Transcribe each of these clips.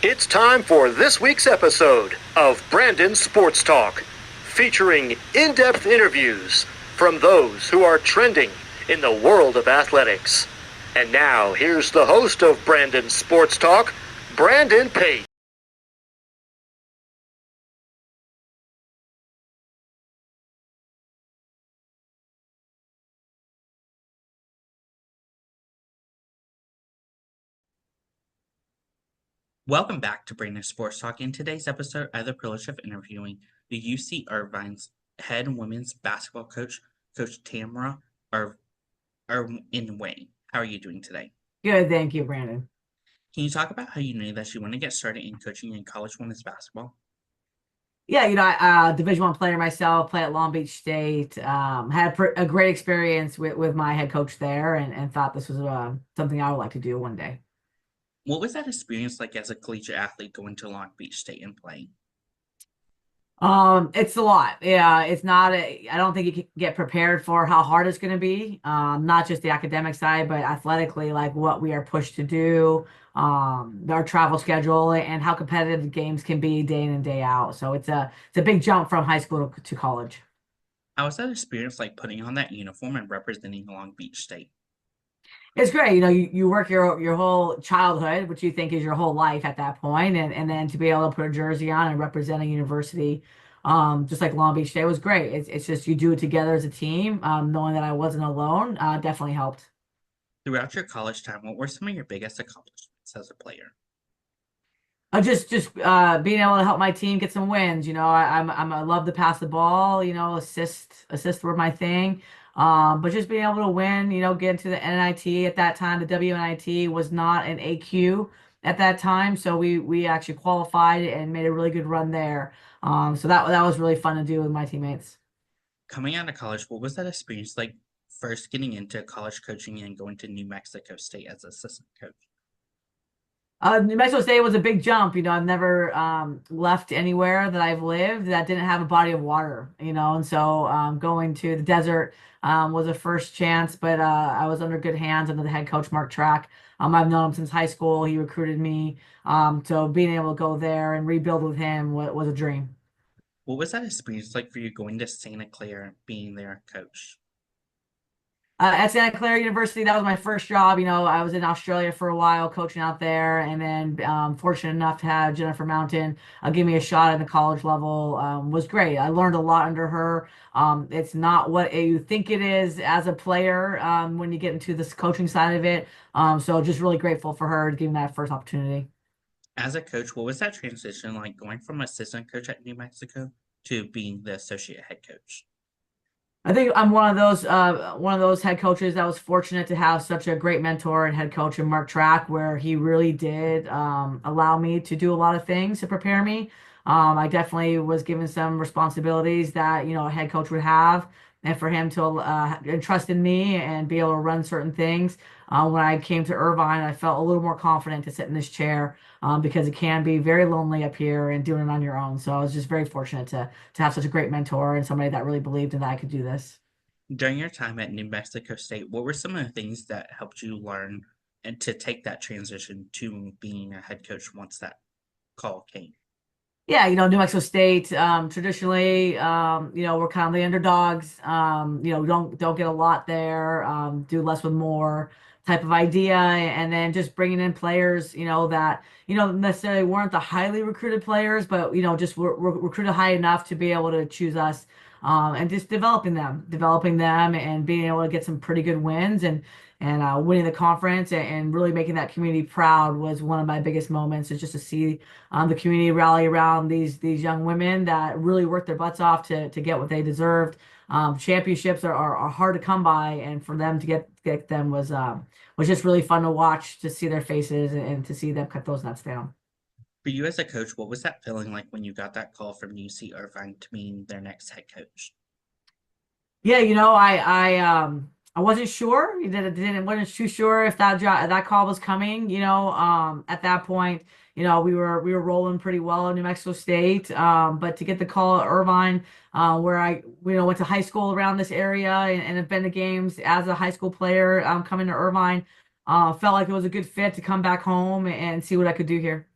It's time for this week's episode of Brandon Sports Talk, featuring in-depth interviews from those who are trending in the world of athletics. And now, here's the host of Brandon Sports Talk, Brandon Pate. Welcome back to Brandon Sports Talk. In today's episode, I have the privilege of interviewing the UC Irvine's head women's basketball coach, Coach Tamara Inoue. How are you doing today? Good, thank you, Brandon. Can you talk about how you knew that you want to get started in coaching in college women's basketball? Yeah, I Division One player myself, play at Long Beach State. Had a great experience with my head coach there, and thought this was something I would like to do one day. What was that experience like as a collegiate athlete going to Long Beach State and playing? It's a lot. Yeah, it's not I don't think you can get prepared for how hard it's going to be. Not just the academic side, but athletically, like what we are pushed to do, our travel schedule, and how competitive the games can be day in and day out. So it's a big jump from high school to college. How was that experience like putting on that uniform and representing Long Beach State? It's great. You work your whole childhood, which you think is your whole life at that point, and then to be able to put a jersey on and represent a university, just like Long Beach State was great. It's just you do it together as a team. Knowing that I wasn't alone, definitely helped. Throughout your college time, what were some of your biggest accomplishments as a player? Just being able to help my team get some wins. I love to pass the ball. Assist were my thing. But just being able to win. Get into the NIT at that time. The WNIT was not an AQ at that time, so we actually qualified and made a really good run there. So that was really fun to do with my teammates. Coming out of college, what was that experience like first getting into college coaching and going to New Mexico State as assistant coach? New Mexico State was a big jump. I've never left anywhere that I've lived that didn't have a body of water, and so going to the desert was a first chance, but I was under good hands under the head coach, Mark Track. I've known him since high school. He recruited me. So being able to go there and rebuild with him was a dream. What was that experience like for you going to Santa Clara and being their coach? At Santa Clara University, that was my first job. I was in Australia for a while coaching out there, and then fortunate enough to have Jennifer Mountain give me a shot at the college level was great. I learned a lot under her. It's not what you think it is as a player when you get into this coaching side of it. So just really grateful for her to give me that first opportunity. As a coach, what was that transition like going from assistant coach at New Mexico to being the associate head coach? I think I'm one of those head coaches that was fortunate to have such a great mentor and head coach in Mark Track, where he really did allow me to do a lot of things to prepare me. I definitely was given some responsibilities that a head coach would have, and for him to entrust in me and be able to run certain things. When I came to Irvine, I felt a little more confident to sit in this chair because it can be very lonely up here and doing it on your own. So I was just very fortunate to have such a great mentor and somebody that really believed in that I could do this. During your time at New Mexico State, what were some of the things that helped you learn and to take that transition to being a head coach once that call came? Yeah, New Mexico State, traditionally, we're kind of the underdogs. Don't get a lot there. Do less with more type of idea, and then just bringing in players, that necessarily weren't the highly recruited players, but just were recruited high enough to be able to choose us, and just developing them, and being able to get some pretty good wins and winning the conference and really making that community proud was one of my biggest moments. Is just to see the community rally around these young women that really worked their butts off to get what they deserved. Championships are hard to come by, and for them to get them was just really fun to watch, to see their faces and to see them cut those nuts down. For you as a coach, what was that feeling like when you got that call from UC Irvine to being their next head coach? Yeah, I wasn't sure. Wasn't too sure if that call was coming. At that point, we were rolling pretty well in New Mexico State. But to get the call at Irvine, where I went to high school around this area and have been to games as a high school player, coming to Irvine, felt like it was a good fit to come back home and see what I could do here.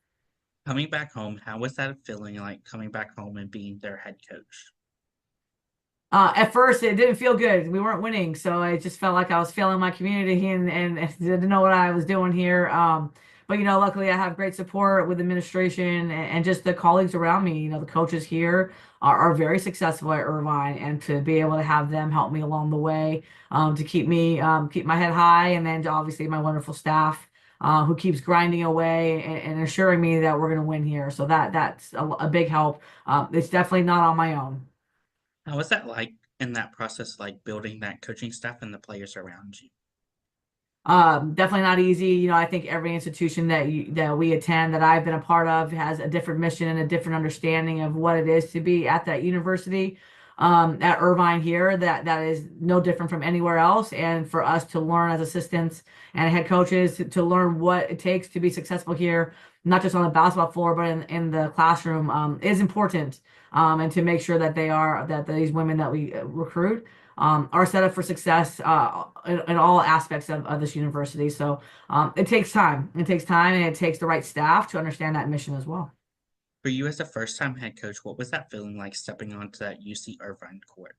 Coming back home, how was that feeling like coming back home and being their head coach? At first, it didn't feel good. We weren't winning, so I just felt like I was failing my community and didn't know what I was doing here. But luckily, I have great support with administration and just the colleagues around me. The coaches here are very successful at Irvine, and to be able to have them help me along the way, to keep my head high, and then obviously my wonderful staff. Who keeps grinding away and assuring me that we're going to win here. So that's a big help. It's definitely not on my own. How was that like in that process, like building that coaching staff and the players around you? Definitely not easy. I think every institution that we attend, that I've been a part of, has a different mission and a different understanding of what it is to be at that university. At Irvine here, that is no different from anywhere else. And for us to learn as assistants and head coaches to learn what it takes to be successful here, not just on the basketball floor, but in the classroom, is important. And to make sure that these women that we recruit are set up for success in all aspects of this university. So it takes time. It takes time, and it takes the right staff to understand that mission as well. For you as a first-time head coach, what was that feeling like stepping onto that UC Irvine court?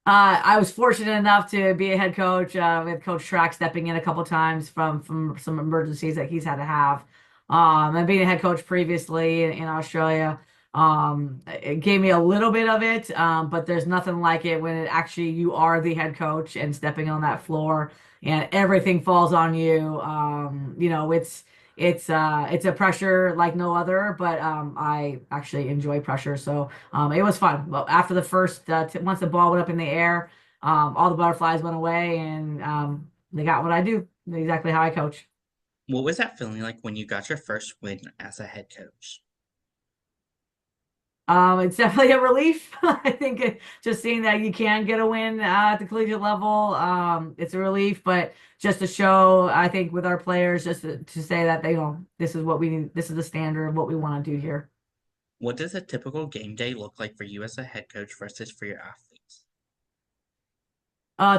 I was fortunate enough to be a head coach with Coach Track stepping in a couple times from some emergencies that he's had to have. And being a head coach previously in Australia, it gave me a little bit of it, but there's nothing like it when you are the head coach and stepping on that floor and everything falls on you. It's a pressure like no other, but I actually enjoy pressure. So it was fun. Well, after the first, once the ball went up in the air, all the butterflies went away, and they got what I do, exactly how I coach. What was that feeling like when you got your first win as a head coach? It's definitely a relief. I think just seeing that you can get a win at the collegiate level, it's a relief. But just to show, I think with our players, just to say that this is what we need, this is the standard of what we want to do here. What does a typical game day look like for you as a head coach versus for your athletes?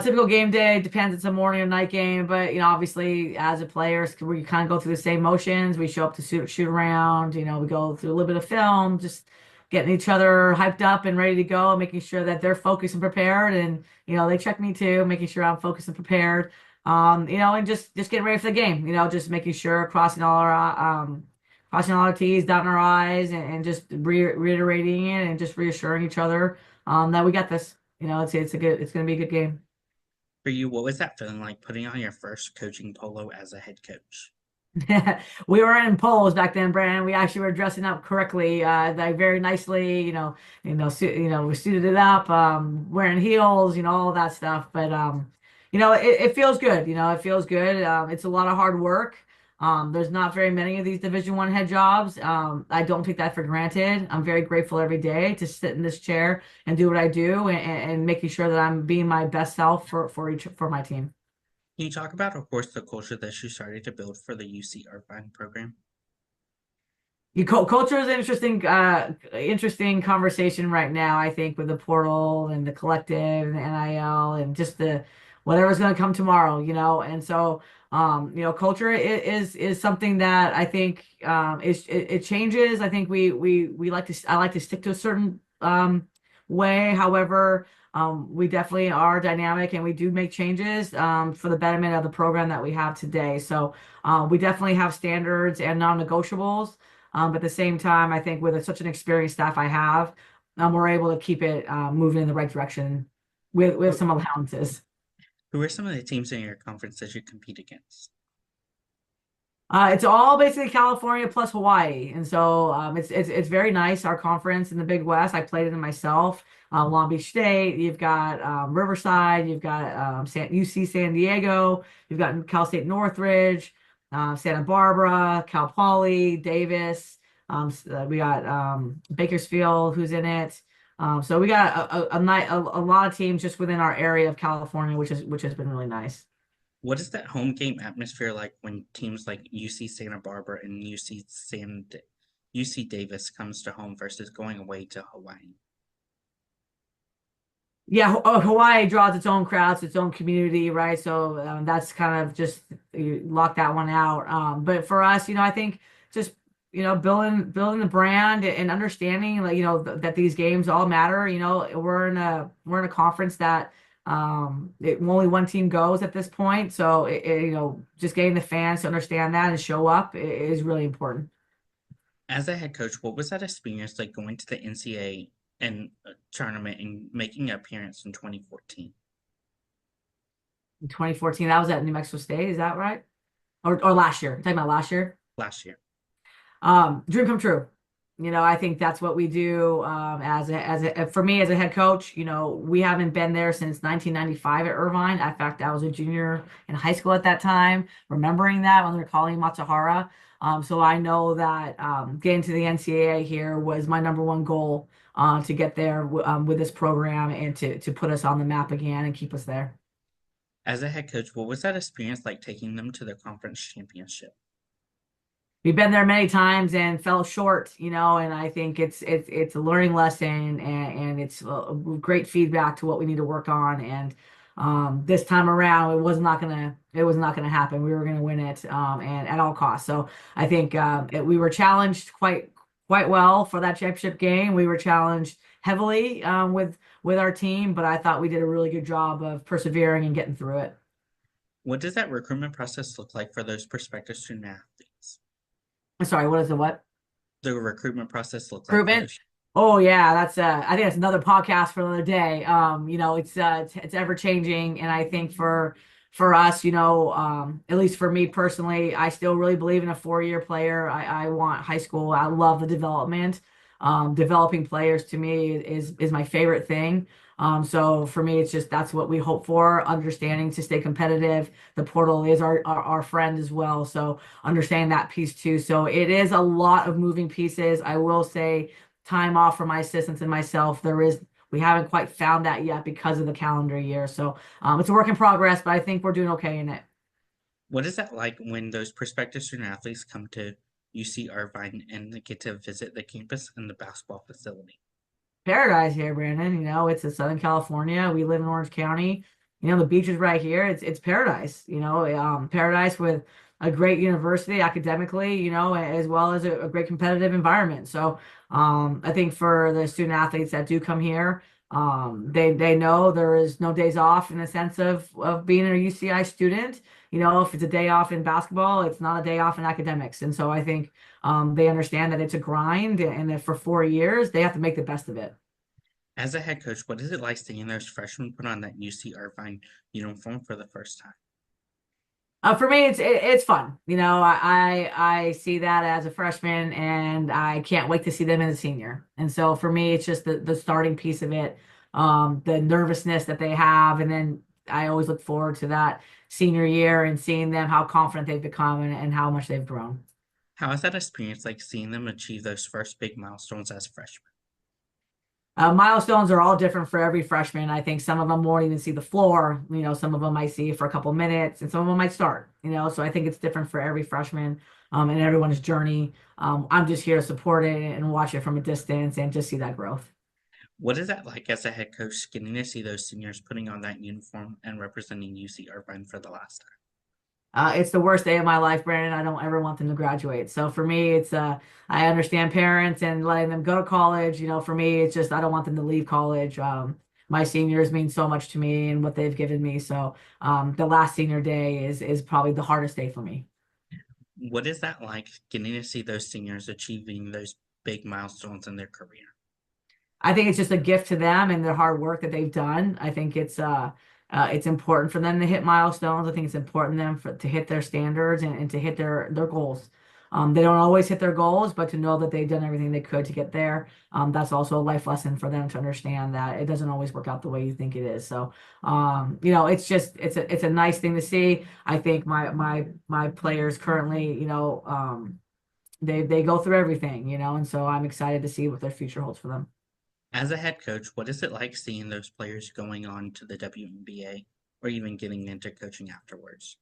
Typical game day depends. It's a morning or night game, but obviously as a players, we kind of go through the same motions. We show up to shoot around. We go through a little bit of film, just getting each other hyped up and ready to go, making sure that they're focused and prepared, and they check me too, making sure I'm focused and prepared. And just getting ready for the game. Just making sure crossing all our T's, dotting our I's, and just reiterating it and just reassuring each other that we got this. It's going to be a good game. For you, what was that feeling like putting on your first coaching polo as a head coach? We were in polos back then, Brandon. We actually were dressing up correctly, like very nicely. We suited it up, wearing heels, all of that stuff. But it feels good. It feels good. It's a lot of hard work. There's not very many of these Division I head jobs. I don't take that for granted. I'm very grateful every day to sit in this chair and do what I do, and making sure that I'm being my best self for my team. Can you talk about, of course, the culture that you started to build for the UC Irvine program? Culture is an interesting conversation right now. I think with the portal and the collective and the NIL and just the whatever's going to come tomorrow. And so culture is something that I think it changes. I think I like to stick to a certain way. However, we definitely are dynamic, and we do make changes for the betterment of the program that we have today. So we definitely have standards and non-negotiables. But at the same time, I think with such an experienced staff I have, we're able to keep it moving in the right direction with some allowances. Who are some of the teams in your conference that you compete against? It's all basically California plus Hawaii, and so it's very nice. Our conference in the Big West, I played it in myself. Long Beach State, you've got Riverside, you've got UC San Diego, you've got Cal State Northridge, Santa Barbara, Cal Poly, Davis. We got Bakersfield, who's in it. So we got a lot of teams just within our area of California, which has been really nice. What is that home game atmosphere like when teams like UC Santa Barbara and UC Davis comes to home versus going away to Hawaii? Yeah, Hawaii draws its own crowds, its own community, right? So that's kind of just you lock that one out. But for us, I think just building the brand and understanding like, that these games all matter. We're in a conference that only one team goes at this point. So just getting the fans to understand that and show up is really important. As a head coach, what was that experience like going to the NCAA and tournament and making an appearance in 2014? In 2014, that was at New Mexico State, is that right? Or last year? You're talking about last year? Last year. Dream come true. I think that's what we do for me as a head coach. We haven't been there since 1995 at Irvine. In fact, I was a junior in high school at that time, remembering that when they were calling Matsuhara. So I know that getting to the NCAA here was my number one goal to get there with this program and to put us on the map again and keep us there. As a head coach, what was that experience like taking them to the conference championship? We've been there many times and fell short, and I think it's a learning lesson and it's great feedback to what we need to work on. And this time around, it was not gonna happen. We were gonna win it, and at all costs. So I think we were challenged quite well for that championship game. We were challenged heavily with our team, but I thought we did a really good job of persevering and getting through it. What does that recruitment process look like for those prospective student athletes? I'm sorry, what is the what? The recruitment process look like for Recruitment? those? Oh yeah, I think that's another podcast for another day. It's ever changing, and I think for us, at least for me personally, I still really believe in a 4-year player. I want high school. I love the development. Developing players to me is my favorite thing. So for me, it's just that's what we hope for, understanding to stay competitive. The portal is our friend as well. So understanding that piece too. So it is a lot of moving pieces. I will say time off for my assistants and myself. We haven't quite found that yet because of the calendar year. So it's a work in progress, but I think we're doing okay in it. What is that like when those prospective student athletes come to UC Irvine and they get to visit the campus and the basketball facility? Paradise here, Brandon. It's in Southern California. We live in Orange County. The beach is right here. It's paradise. Paradise with a great university academically. As well as a great competitive environment. So, I think for the student athletes that do come here, they know there is no days off in the sense of being a UCI student. If it's a day off in basketball, it's not a day off in academics. And so I think they understand that it's a grind and that for 4 years, they have to make the best of it. As a head coach, what is it like seeing those freshmen put on that UC Irvine uniform for the first time? For me, it's fun. I see that as a freshman, and I can't wait to see them as a senior. And so for me, it's just the starting piece of it, the nervousness that they have, and then I always look forward to that senior year and seeing them how confident they've become and how much they've grown. How is that experience like seeing them achieve those first big milestones as freshmen? Milestones are all different for every freshman. I think some of them won't even see the floor. Some of them might see it for a couple minutes, and some of them might start. So I think it's different for every freshman, and everyone's journey. I'm just here to support it and watch it from a distance and just see that growth. What is that like as a head coach getting to see those seniors putting on that uniform and representing UC Irvine for the last time? It's the worst day of my life, Brandon. I don't ever want them to graduate. So for me, I understand parents and letting them go to college. For me, it's just I don't want them to leave college. My seniors mean so much to me and what they've given me. So the last senior day is probably the hardest day for me. What is that like getting to see those seniors achieving those big milestones in their career? I think it's just a gift to them and their hard work that they've done. I think it's important for them to hit milestones. I think it's important for them to hit their standards and to hit their goals. They don't always hit their goals, but to know that they've done everything they could to get there, that's also a life lesson for them to understand that it doesn't always work out the way you think it is. So, it's a nice thing to see. I think my players currently, they go through everything, and so I'm excited to see what their future holds for them. As a head coach, what is it like seeing those players going on to the WNBA or even getting into coaching afterwards?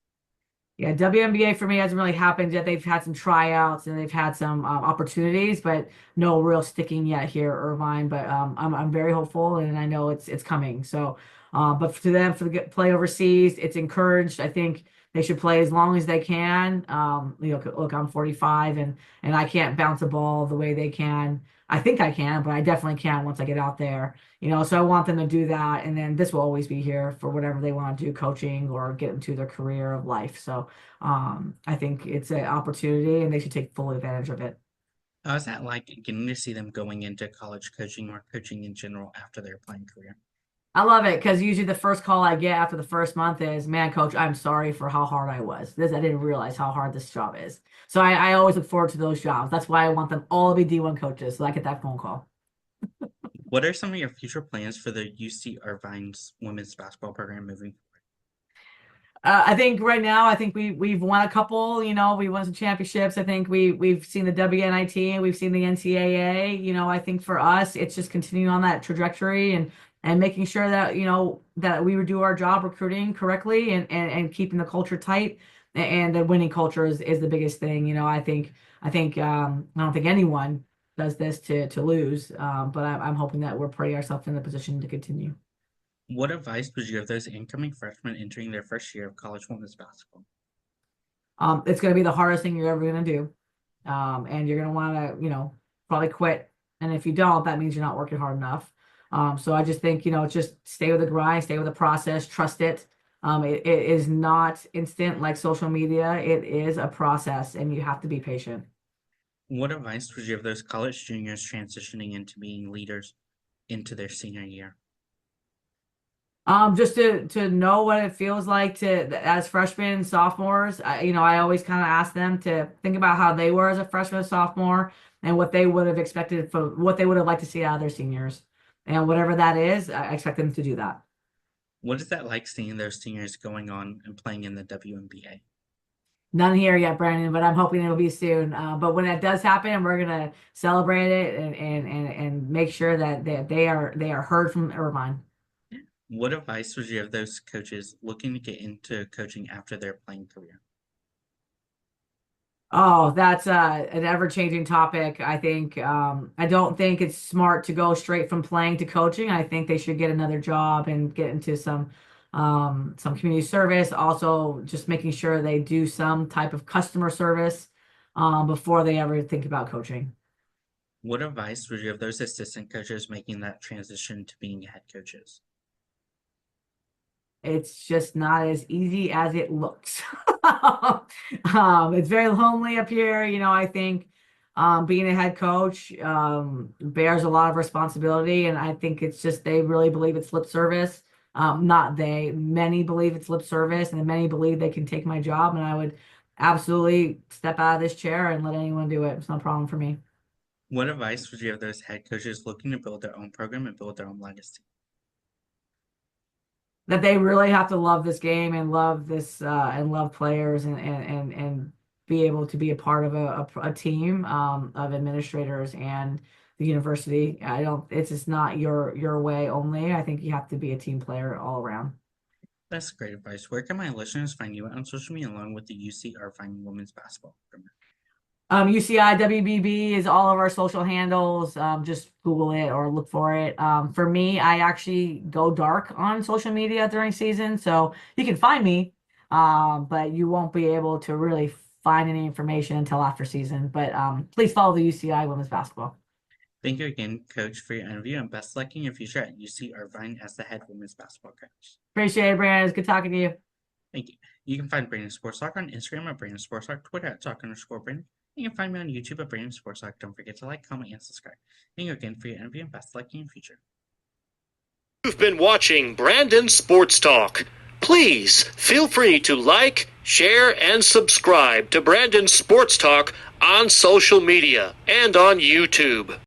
Yeah, WNBA for me hasn't really happened yet. They've had some tryouts and they've had some opportunities, but no real sticking yet here at Irvine. But I'm very hopeful, and I know it's coming. So, but to them for the play overseas, it's encouraged. I think they should play as long as they can. Look, I'm 45 and I can't bounce a ball the way they can. I think I can, but I definitely can once I get out there. So I want them to do that, and then this will always be here for whatever they want to do, coaching or get into their career of life. So I think it's an opportunity, and they should take full advantage of it. How is that like getting to see them going into college coaching or coaching in general after their playing career? I love it because usually the first call I get after the first month is, "Man, coach, I'm sorry for how hard I was. I didn't realize how hard this job is." So I always look forward to those jobs. That's why I want them all to be D1 coaches, so I get that phone call. What are some of your future plans for the UC Irvine's women's basketball program moving forward? I think right now, I think we've won a couple. We won some championships. I think we've seen the WNIT and we've seen the NCAA. I think for us, it's just continuing on that trajectory and making sure that that we would do our job recruiting correctly and keeping the culture tight. And the winning culture is the biggest thing. I don't think anyone does this to lose. But I'm hoping that we're putting ourselves in the position to continue. What advice would you give those incoming freshmen entering their first year of college women's basketball? It's going to be the hardest thing you're ever going to do. And you're going to want to, probably quit. And if you don't, that means you're not working hard enough. So I just think, just stay with the grind, stay with the process, trust it. It is not instant like social media. It is a process and you have to be patient. What advice would you give those college juniors transitioning into being leaders into their senior year? Just to know what it feels like as freshmen and sophomores. I always kind of ask them to think about how they were as a freshman and sophomore and what they would have expected for what they would have liked to see out of their seniors. And whatever that is, I expect them to do that. What is that like seeing those seniors going on and playing in the WNBA? None here yet, Brandon, but I'm hoping it'll be soon. But when that does happen, we're gonna celebrate it and make sure that they are heard from Irvine. What advice would you give those coaches looking to get into coaching after their playing career? Oh, that's an ever-changing topic. I think I don't think it's smart to go straight from playing to coaching. I think they should get another job and get into some community service. Also, just making sure they do some type of customer service before they ever think about coaching. What advice would you give those assistant coaches making that transition to being head coaches? It's just not as easy as it looks. It's very lonely up here. I think being a head coach bears a lot of responsibility, and I think it's just they really believe it's lip service. Not they, many believe it's lip service, and many believe they can take my job, and I would absolutely step out of this chair and let anyone do it. It's no problem for me. What advice would you give those head coaches looking to build their own program and build their own legacy? That they really have to love this game and love this and love players and be able to be a part of a team of administrators and the university. It's just not your way only. I think you have to be a team player all around. That's great advice. Where can my listeners find you on social media along with the UC Irvine women's basketball program? UCI WBB is all of our social handles. Just Google it or look for it. For me, I actually go dark on social media during season, so you can find me, but you won't be able to really find any information until after season. But please follow the UCI women's basketball. Thank you again, Coach, for your interview, and best luck in your future at UC Irvine as the head women's basketball coach. Appreciate it, Brandon. It's good talking to you. Thank you. You can find Brandon Sports Talk on Instagram at Brandon Sports Talk, Twitter at Talk_Brandon. You can find me on YouTube at Brandon Sports Talk. Don't forget to like, comment, and subscribe. Thank you again for your interview and best luck in your future. You've been watching Brandon Sports Talk. Please feel free to like, share, and subscribe to Brandon Sports Talk on social media and on YouTube.